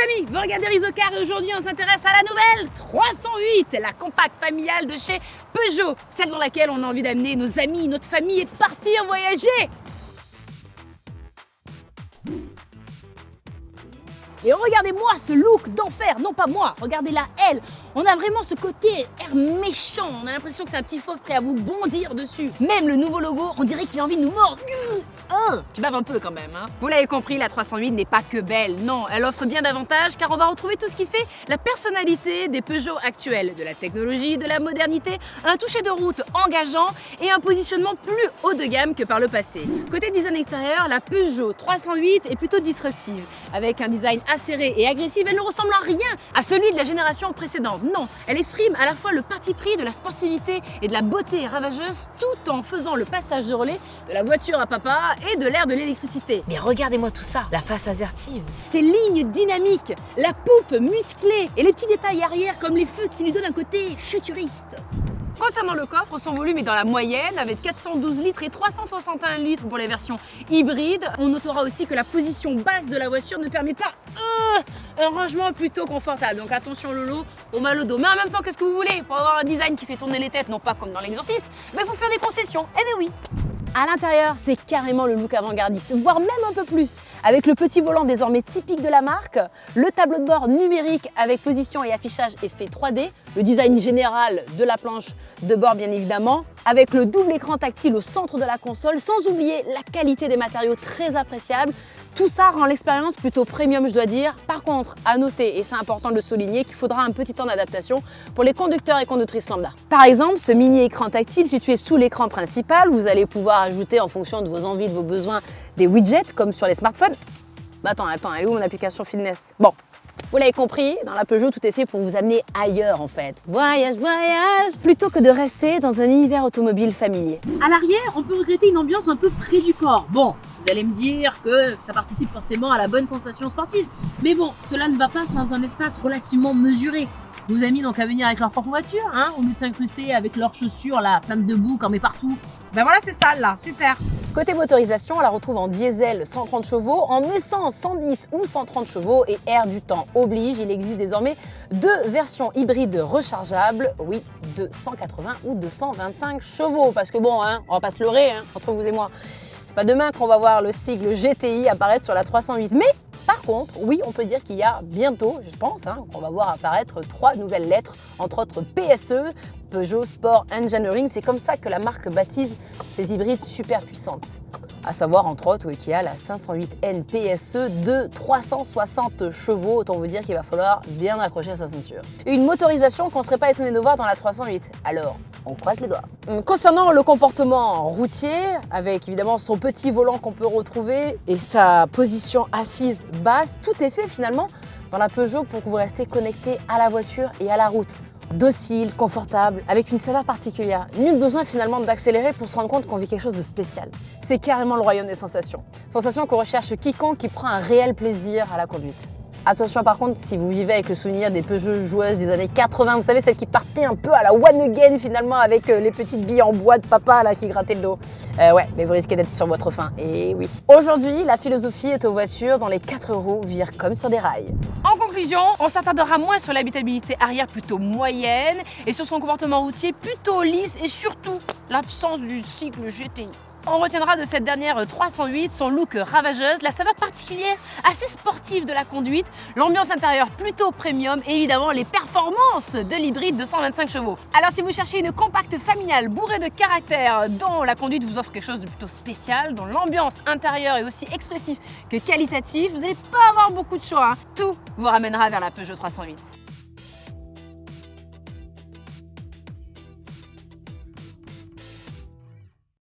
amis, vous regardez Rizocar et aujourd'hui on s'intéresse à la nouvelle 308, la compacte familiale de chez Peugeot, celle dans laquelle on a envie d'amener nos amis, notre famille et partir voyager. Et regardez-moi ce look d'enfer, non pas moi, regardez-la elle. On a vraiment ce côté air méchant, on a l'impression que c'est un petit fauve prêt à vous bondir dessus. Même le nouveau logo, on dirait qu'il a envie de nous mordre. Oh, tu baves un peu quand même, hein. Vous l'avez compris, la 308 n'est pas que belle, non, elle offre bien davantage car on va retrouver tout ce qui fait la personnalité des Peugeot actuels, de la technologie, de la modernité, un toucher de route engageant et un positionnement plus haut de gamme que par le passé. Côté design extérieur, la Peugeot 308 est plutôt disruptive, avec un design acéré et agressif, elle ne ressemble en rien à celui de la génération précédente. Non, elle exprime à la fois le parti pris de la sportivité et de la beauté ravageuse tout en faisant le passage de relais de la voiture à papa et de l'ère de l'électricité. Mais regardez-moi tout ça, la face assertive, ces lignes dynamiques, la poupe musclée et les petits détails arrière comme les feux qui lui donnent un côté futuriste. Concernant le coffre, son volume est dans la moyenne avec 412 litres et 361 litres pour les versions hybrides. On notera aussi que la position basse de la voiture ne permet pas un rangement plutôt confortable. Donc attention Lolo, au mal au dos. Mais en même temps, qu'est-ce que vous voulez? Pour avoir un design qui fait tourner les têtes, non pas comme dans l'Exorciste, mais il faut faire des concessions. Eh bien oui. À l'intérieur, c'est carrément le look avant-gardiste, voire même un peu plus. Avec le petit volant désormais typique de la marque, le tableau de bord numérique avec position et affichage effet 3D, le design général de la planche de bord bien évidemment, avec le double écran tactile au centre de la console, sans oublier la qualité des matériaux très appréciable. Tout ça rend l'expérience plutôt premium, je dois dire. Par contre, à noter, et c'est important de le souligner, qu'il faudra un petit temps d'adaptation pour les conducteurs et conductrices lambda. Par exemple, ce mini écran tactile situé sous l'écran principal, vous allez pouvoir ajouter en fonction de vos envies, de vos besoins, des widgets comme sur les smartphones. Bah attends, elle est où mon application fitness? Bon, vous l'avez compris, dans la Peugeot, tout est fait pour vous amener ailleurs en fait. Voyage, voyage, plutôt que de rester dans un univers automobile familier. À l'arrière, on peut regretter une ambiance un peu près du corps. Bon, vous allez me dire que ça participe forcément à la bonne sensation sportive. Mais bon, cela ne va pas sans un espace relativement mesuré. Vos amis n'ont qu'à venir avec leur propre voiture, hein, au lieu de s'incruster avec leurs chaussures là, pleines de boue, qu'en met partout. Ben voilà, c'est ça là, super. Côté motorisation, on la retrouve en diesel 130 chevaux, en essence 110 ou 130 chevaux et air du temps oblige, il existe désormais deux versions hybrides rechargeables, oui, de 180 ou 225 chevaux, parce que bon, hein, on va pas se leurrer, hein, entre vous et moi. C'est pas demain qu'on va voir le sigle GTI apparaître sur la 308, mais par contre, oui, on peut dire qu'il y a bientôt, je pense, hein, qu'on va voir apparaître 3 nouvelles lettres, entre autres PSE, Peugeot Sport Engineering. C'est comme ça que la marque baptise ces hybrides super puissantes. À savoir, entre autres, qu'il y a la 508N PSE de 360 chevaux. Autant vous dire qu'il va falloir bien accrocher à sa ceinture. Une motorisation qu'on ne serait pas étonné de voir dans la 308. Alors, on croise les doigts. Concernant le comportement routier, avec évidemment son petit volant qu'on peut retrouver et sa position assise basse, tout est fait finalement dans la Peugeot pour que vous restez connecté à la voiture et à la route. Docile, confortable, avec une saveur particulière. Nul besoin finalement d'accélérer pour se rendre compte qu'on vit quelque chose de spécial. C'est carrément le royaume des sensations. Sensations qu'on recherche quiconque qui prend un réel plaisir à la conduite. Attention par contre, si vous vivez avec le souvenir des Peugeot joueuses des années 80, vous savez, celles qui partaient un peu à la one again finalement avec les petites billes en bois de papa là qui grattaient le dos. Ouais, mais vous risquez d'être sur votre faim, et oui. Aujourd'hui, la philosophie est aux voitures dont les 4 roues virent comme sur des rails. En conclusion, on s'attardera moins sur l'habitabilité arrière plutôt moyenne et sur son comportement routier plutôt lisse et surtout l'absence du cycle GTI. On retiendra de cette dernière 308 son look ravageuse, la saveur particulière assez sportive de la conduite, l'ambiance intérieure plutôt premium et évidemment les performances de l'hybride de 125 chevaux. Alors si vous cherchez une compacte familiale bourrée de caractère dont la conduite vous offre quelque chose de plutôt spécial, dont l'ambiance intérieure est aussi expressive que qualitative, vous n'allez pas avoir beaucoup de choix, hein. Tout vous ramènera vers la Peugeot 308.